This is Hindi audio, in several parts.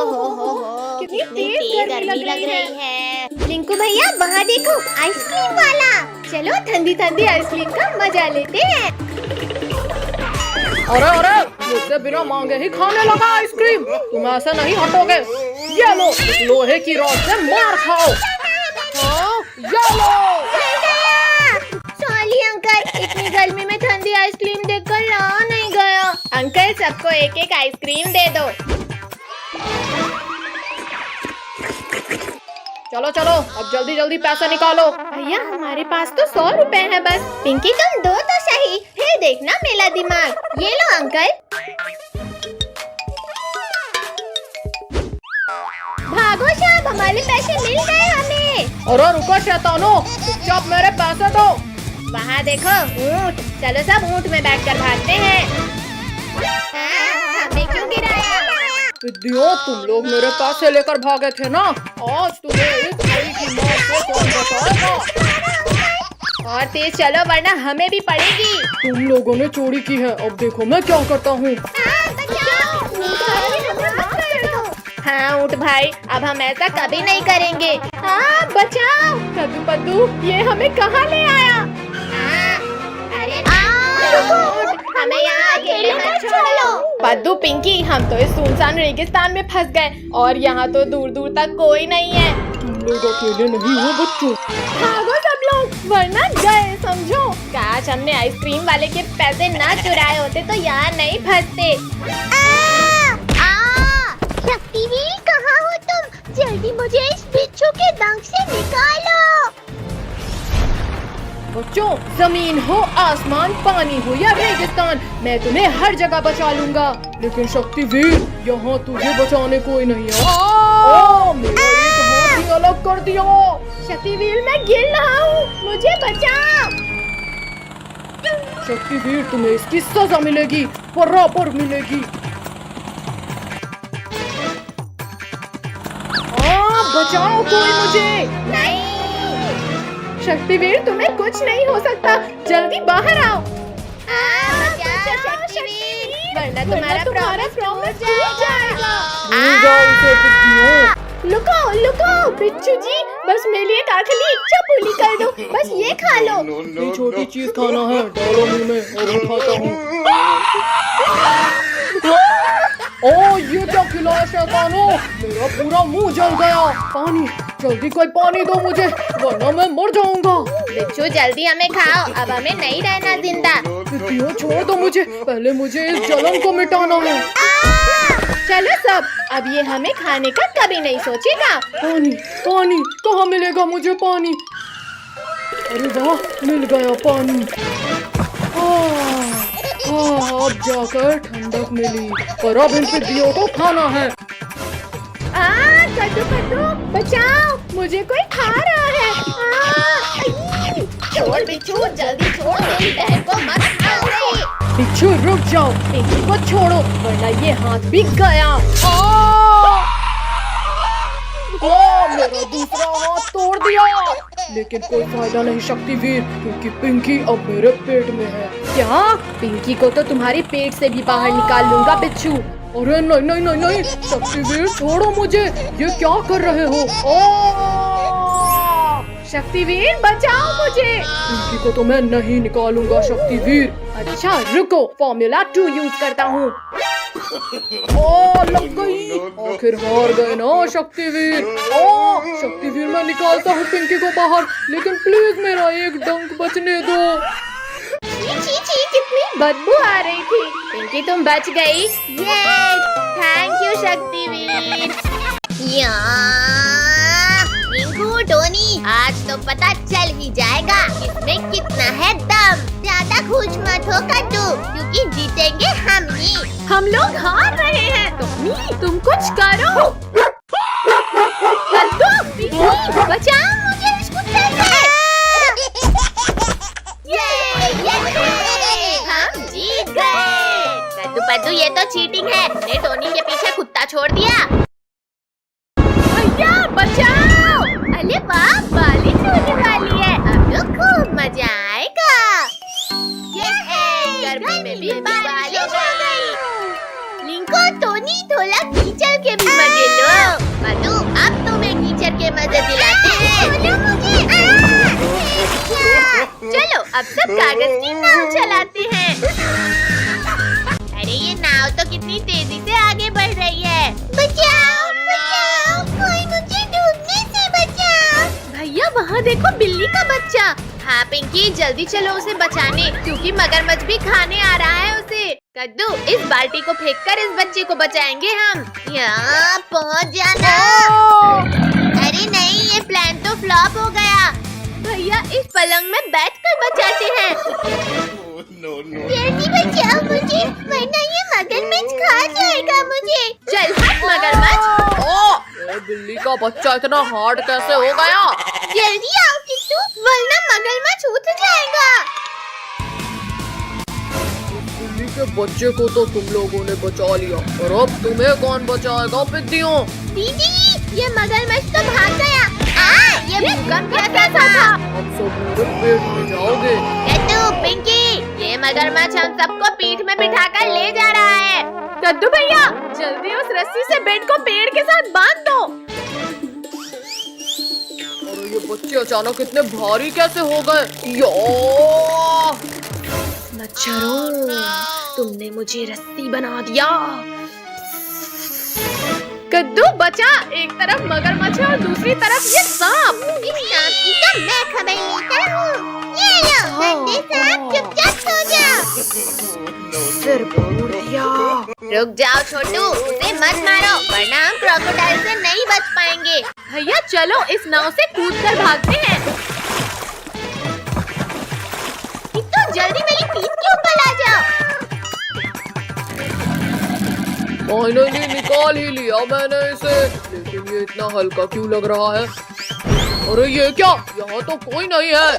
हो कितनी तेज गर्मी लग रही है। लिंकू भैया वहाँ देखो आइसक्रीम वाला, चलो ठंडी ठंडी आइसक्रीम का मजा लेते हैं। अरे अरे मुझसे बिना मांगे ही खाने लगा आइसक्रीम, तुम ऐसे नहीं हटोगे। ये लो लोहे की रॉड से मार खाओ। ये लो। सॉरी अंकल, इतनी गर्मी में ठंडी आइसक्रीम देखकर रहा नहीं गया। अंकल सबको एक एक आइसक्रीम दे दो। चलो चलो अब जल्दी जल्दी पैसा निकालो। भैया हमारे पास तो 100 रुपए है बस। पिंकी तुम दो तो सही, फिर देखना मेरा दिमाग। ये लो अंकल। भागो साहब, हमारे पैसे मिल गए हमें। अरे रुको शैतानो, चुपचाप मेरे पैसे दो। वहाँ देखो ऊँट, चलो सब ऊँट में बैठकर भागते हैं। हमें क्यों गिराया? विद्यो तुम लोग मेरे पैसे लेकर भागे थे ना, आज तुम्हें इस भाई की मौत से कौन बचाएगा। और तेज चलो वरना हमें भी पड़ेगी। तुम लोगों ने चोरी की है, अब देखो मैं क्या करता हूँ। हाँ ऊँट भाई, अब हम ऐसा कभी नहीं करेंगे। हाँ बचाओ। कद्दू पद्दू ये हमें कहाँ ले आया। अरे हमें यहाँ अकेले मत छोड़ो। पद्दू पिंकी हम तो इस सुनसान रेगिस्तान में फंस गए और यहाँ तो दूर दूर तक कोई नहीं है। तुम लोग अकेले नहीं हो बच्चों। भागो सब लोग वरना गए समझो। काश हमने आइसक्रीम वाले के पैसे ना चुराए होते तो यहाँ नहीं फंसते। शक्तिवीर कहाँ हो तुम? जल्दी मुझे इस बिच्छू के डंक से निकालो। बच्चों जमीन हो आसमान, पानी हो या रेगिस्तान, मैं तुम्हें हर जगह बचा लूंगा। लेकिन शक्तिवीर यहाँ तुझे बचाने कोई नहीं है। मेरा एक हाथ ही अलग कर दिया। शक्तिवीर मैं गिर रहा हूँ, मुझे बचाओ। शक्तिवीर तुम्हें इसकी सजा मिलेगी, बराबर मिलेगी। बचाओ कोई मुझे। नहीं शक्तिवीर तुम्हें कुछ नहीं हो सकता, जल्दी बाहर आओ। वरना तुम्हारा प्रॉमिस टूट जाएगा। लुको लुको बिच्छू जी, बस मेरे लिए एक आखिरी इच्छा पूरी कर दो, बस ये खा लो। ये छोटी चीज खाना है, डालो मुंह में और मैं खाता हूँ। ओ ये क्या खिलाया शैतानो, मेरा पूरा मुंह जल गया। पानी, जल्दी कोई पानी दो मुझे वरना मैं मर जाऊंगा। बिच्छू जल्दी हमें खाओ, अब हमें नहीं रहना जिंदा। क्यों छोड़ दो मुझे, पहले मुझे इस जलन को मिटाना है। चलो सब, अब ये हमें खाने का कभी नहीं सोचेगा। पानी पानी कहाँ मिलेगा मुझे पानी? अरे वाह मिल गया पानी। अब जाकर ठंडक मिली, पर अब इन पिद्दियों को खाना है। कद्दू कद्दू बचाओ, मुझे कोई खा रहा है। छोड़ बिच्छू, जल्दी छोड़, मेरी बहन को मत खाओ। बिच्छू रुक जाओ, पिंकी को छोड़ो वरना ये हाथ भी गया। मेरा दूसरा हाथ तोड़ दिया, लेकिन कोई फायदा नहीं शक्तिवीर, क्योंकि पिंकी अब मेरे पेट में है। क्या? पिंकी को तो तुम्हारे पेट से भी बाहर निकाल लूंगा बिच्छू। अरे नहीं नहीं नहीं नहीं शक्तिवीर छोड़ो मुझे, ये क्या कर रहे हो? शक्तिवीर बचाओ मुझे। पिंकी को तो मैं नहीं निकालूंगा शक्तिवीर। अच्छा रुको, फॉर्मूला 2 यूज करता हूँ। लग गई, आखिर हार गए ना शक्तिवीर। शक्तिवीर मैं निकालता हूँ पिंकी को बाहर, लेकिन प्लीज मेरा एक डंक बचने दो। छी कितनी बदबू आ रही थी। पिंकी तुम बच गई, ये thank you Shaktiveer. Rinku Tony, आज तो पता चल ही जाएगा इसमें कितना है दम। ज्यादा खुश मत हो कद्दू, क्योंकि जीतेंगे हम ही। हम लोग हार रहे हैं, टोनी तुम कुछ करो। कद्दू बचाओ मुझे इस कुत्ते से। हम जीत गए। कद्दू पद्दू ये तो चीटिंग है, ने टोनी के पीछे कुत्ता छोड़ दिया। भैया बचाओ। अरे वाह, बारिश होने वाली है, अब तो खूब मजा आएगा। गर्मी में भी बारिश हो गई। लिंको टोनी थोड़ा कीचड़ के भी मजे लो। मजे दिलाते हैं। चलो अब सब कागज की नाव चलाते हैं। अरे ये नाव तो कितनी तेजी से आगे बढ़ रही है। बचाओ बचाओ, कोई मुझे डूबने से बचाओ। भैया वहाँ देखो बिल्ली का बच्चा। हाँ पिंकी जल्दी चलो उसे बचाने, क्योंकि मगरमच्छ भी खाने आ रहा है उसे। कद्दू इस बाल्टी को फेंककर इस बच्चे को बचाएंगे हम। यहाँ पहुँच जाना। अरे नहीं, ये प्लान तो फ्लॉप हो गया। भैया इस पलंग में बैठकर बचाते हैं। जल्दी बचाओ मुझे, वरना ये मगरमच्छ खा जाएगा मुझे। चल हट मगरमच्छ। ये बिल्ली का बच्चा इतना हार्ड कैसे हो गया? जल्दी आओ किट्टू, वरना मगरमच्छ उठ जाएगा। बिल्ली के बच्चे को तो तुम लोगों ने बचा लिया, और अब तुम्हें कौन बचाएगा पिद्दियों? दीदी ये मगरमच्छ तो भाग गया। ये भूकंप कैसा था? अब सब मेरे पेट में जाओगे। कद्दू पिंकी, ये मगरमच्छ हम सबको पीठ में बिठाकर ले जा रहा है। कद्दू भैया जल्दी उस रस्सी से बेड को पेड़ के साथ बांध दो। अरे ये बच्चे अचानक इतने भारी कैसे हो गए? यो! मच्छरों, तुमने मुझे रस्सी बना दिया। कद्दू बचा, एक तरफ मगरमच्छ है और दूसरी तरफ ये सांप। इस सांप की तो मैं खबर लेता हूँ। ये लो गंदे सांप, चुपचाप सो जाओ। सिर फोड़ दिया। रुक जाओ छोटू, उसे मत मारो, वरना हम क्रोकोडाइल से नहीं बच पाएंगे। भैया चलो इस नाव से कूदकर भागते हैं। तो जल्दी मेरी पीठ के ऊपर आ जाओ। फाइनली निकाल ही लिया मैंने इसे, लेकिन ये इतना हल्का क्यों लग रहा है? अरे ये क्या, यहाँ तो कोई नहीं है।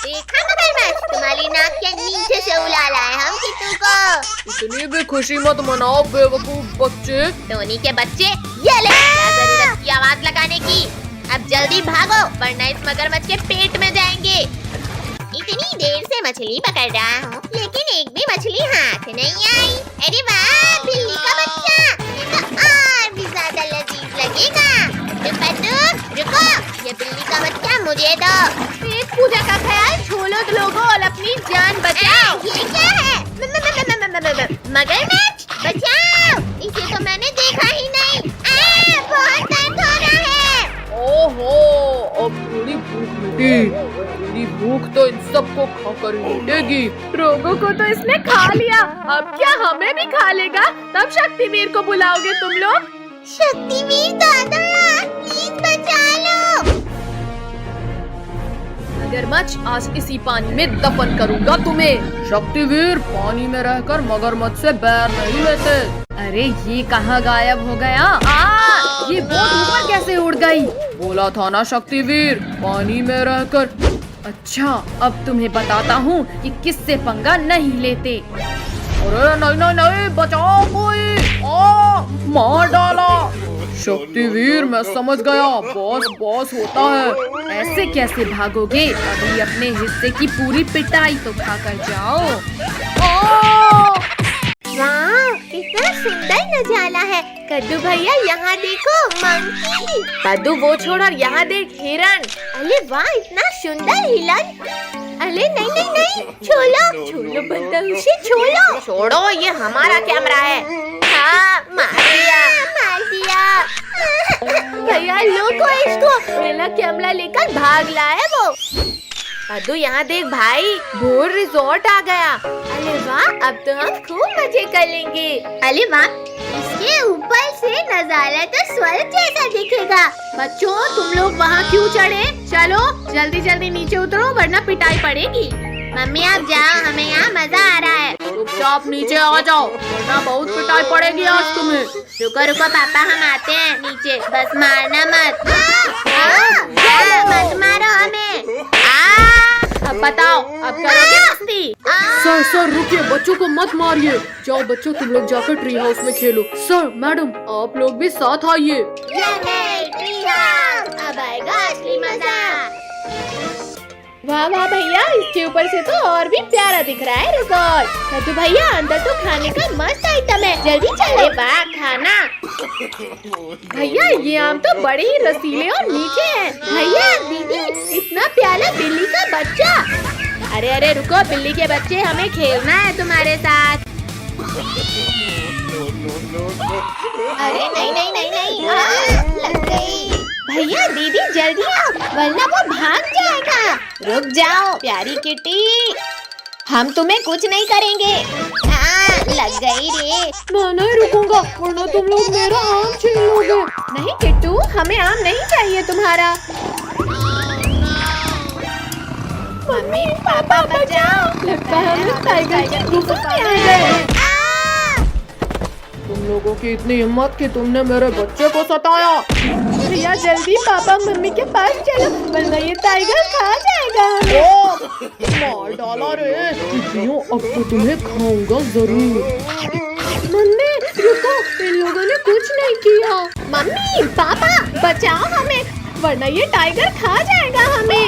देखा मगरमच्छ, तुम्हारी नाक के नीचे से उड़ा लाए हम किट्टू को। इतनी भी खुशी मत मनाओ बेवकूफ बच्चे। टोनी के बच्चे, ये ले, क्या जरूरत की आवाज लगाने की। अब जल्दी भागो, वरना इस मगरमच्छ के पेट में जाएंगे। इतनी देर से मछली पकड़ रहा हूँ, लेकिन एक भी मछली हाथ नहीं आई। अरे वाह, बिल्ली का बच्चा, ये तो और भी ज्यादा लजीज लगेगा। रुको, ये बिल्ली का बच्चा मुझे दो। पेट पूजा का ख्याल छोड़ो लोगों और अपनी जान बचाओ। ये क्या है? मगरमच्छ बचाओ, इसे तो मैंने देखा ही नहीं। बहुत दर्द हो रहा है। ओहो, अब थोड़ी भूख मिटी। मेरी भूख तो इन सबको खाकर ही मिटेगी। रोगों को तो इसने खा लिया, अब क्या हमें भी खा लेगा? तब शक्तिवीर को बुलाओगे तुम लोग? शक्तिवीर दादा, प्लीज बचा लो। मगरमच्छ आज इसी पानी में दफन करूंगा तुम्हें। शक्तिवीर पानी में रहकर मगरमच्छ से बैर नहीं लेते। अरे ये कहाँ गायब हो गया? ये बोट ऊपर कैसे उड़ गई? बोला था ना शक्तिवीर, पानी में रहकर। अच्छा अब तुम्हें बताता हूँ कि किससे पंगा नहीं लेते। अरे नहीं नहीं नहीं, बचाओ कोई। मार डाला। शक्तिवीर मैं समझ गया, बॉस बॉस होता है। ऐसे कैसे भागोगे? अभी अपने हिस्से की पूरी पिटाई तो खाकर जाओ। वाह, कितना सुंदर नजारा है। कद्दू भैया यहाँ देखो, मंकी। कद्दू वो छोड़ और यहाँ देख हिरन। अरे वाह, इतना सुंदर हिरन। अरे नहीं नहीं नहीं, छोड़ो बदतमीजी, छोड़ो, ये हमारा कैमरा है। हाँ, मार दिया। भैया लोगो इसको, मेरा कैमरा लेकर भाग लाया वो। कद्दू यहाँ देख भाई, भोर रिजॉर्ट आ गया। अरे वाह, अब तो हम खूब मजे करेंगे। अरे वाह, इसके ऊपर से नजारा तो स्वर्ग जैसा दिखेगा। बच्चों तुम लोग वहाँ क्यों चढ़े? चलो जल्दी जल्दी नीचे उतरो, वरना पिटाई पड़ेगी। मम्मी आप जाओ, हमें यहाँ मजा आ रहा है। चुपचाप नीचे आ जाओ, वरना बहुत पिटाई पड़ेगी आज तुम्हें। रुको पापा, हम आते हैं नीचे, बस मारना मत। मत मारो हमें। अब बताओ, अब करोगे मस्ती? सर रुकिए, बच्चों को मत मारिए। जाओ बच्चों, तुम लोग जाकर ट्री हाउस में खेलो। सर मैडम आप लोग भी साथ आइए। ट्री हाउस, अब आएगा असली मजा। वाह वाह भैया, इसके ऊपर से तो और भी प्यारा दिख रहा है रिजॉर्ट। कद्दू भैया अंदर तो खाने का मस्त आइटम है, जल्दी चले। वाह, खाना भैया ये आम तो बड़े ही रसीले और मीठे हैं। भैया दीदी इतना प्यारा बिल्ली का बच्चा। अरे अरे रुको बिल्ली के बच्चे, हमें खेलना है तुम्हारे साथ। अरे नहीं नहीं नहीं नहीं, लग गई। भैया दीदी जल्दी आओ वरना वो भाग जाएगा। रुक जाओ प्यारी किटी, हम तुम्हें कुछ नहीं करेंगे। लग गई रे। मैं नहीं रुकूंगा वरना तुम लोग मेरा आम छीन लोगे। नहीं किट्टू, हमें आम नहीं चाहिए तुम्हारा। मम्मी पापा बचाओ, लगता है हम टाइगर की गुफा में आ गए हैं। तुम लोगों की इतनी हिम्मत कि तुमने मेरे बच्चे को सताया। भैया जल्दी पापा मम्मी के पास चलो वरना ये टाइगर खा जाएगा हमें। ओ, मार डाला रे। अब तो तुम्हें खाऊंगा जरूर। मम्मी रुको, इन लोगों ने कुछ नहीं किया। मम्मी पापा बचाओ हमें वरना ये टाइगर खा जाएगा हमें।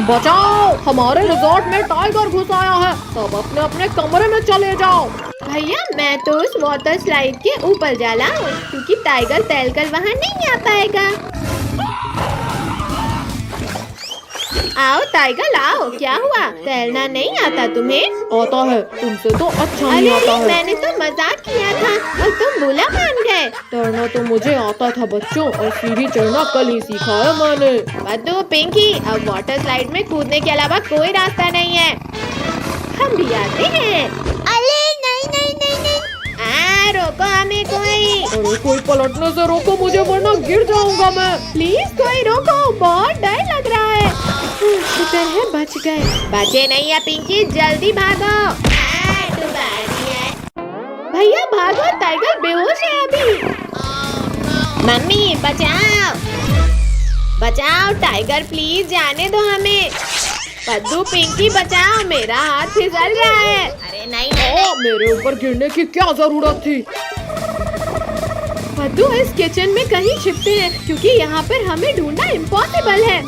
बचाओ, हमारे रिजॉर्ट में टाइगर घुस आया है। सब अपने अपने कमरे में चले जाओ। भैया मैं तो उस वाटर स्लाइड के ऊपर जा रहा हूँ क्योंकि टाइगर तैरकर वहाँ नहीं आ पाएगा। आओ टाइगर आओ, क्या हुआ? तैरना नहीं आता तुम्हें? आता है, तुमसे तो अच्छा नहीं अरे आता है। मैंने तो मजाक किया था और तुम बुरा मान गए। तैरना तो मुझे आता था बच्चों, और सीढ़ी चढ़ना कल ही सीखा है मैंने। बद्दू पिंकी, अब वाटर स्लाइड में कूदने के अलावा कोई रास्ता नहीं है। हम भी आते हैं। अरे नहीं नहीं नहीं नहीं। रोको हमें कोई। अरे कोई पलटने से रोको मुझे वरना गिर जाऊंगा मैं। प्लीज कोई रोको, बहुत डर लग रहा है। शुक्र है बच गए। बचे नहीं है पिंकी, जल्दी भागो। भैया भागो, टाइगर बेहोश है अभी। मम्मी बचाओ बचाओ, टाइगर प्लीज जाने दो हमें। पद्दू पिंकी बचाओ, मेरा हाथ फिसल रहा है। अरे नहीं ओ, मेरे ऊपर गिरने की क्या जरूरत थी? पद्दू इस किचन में कहीं छिपते हैं क्योंकि यहाँ पर हमें ढूंढना इम्पॉसिबल है।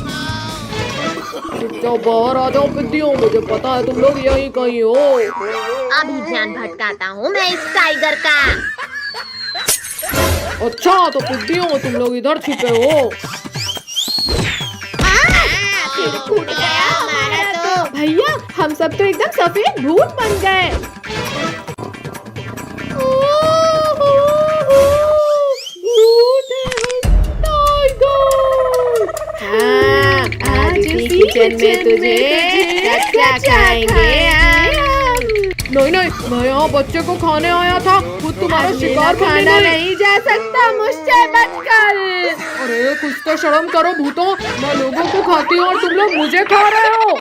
चुपचाप बाहर आ जाओ पिद्दियों, मुझे पता है तुम लोग यहीं कहीं हो। अभी ध्यान भटकाता हूँ मैं इस टाइगर का। अच्छा तो पिद्दियों तुम लोग इधर छिपे हो। फिर फूट गया हमारा तो। भैया हम सब तो एकदम सफेद भूत बन गए। आज इसी किचन में तुझे कच्चा खाएंगे। नहीं नहीं, मैं यहाँ बच्चे को खाने आया था, खुद तुम्हारा शिकार खाना नहीं जा सकता मुझसे बचकर। अरे कुछ तो शर्म करो भूतों, मैं लोगों को खाती हूँ और तुम लोग मुझे खा रहे हो।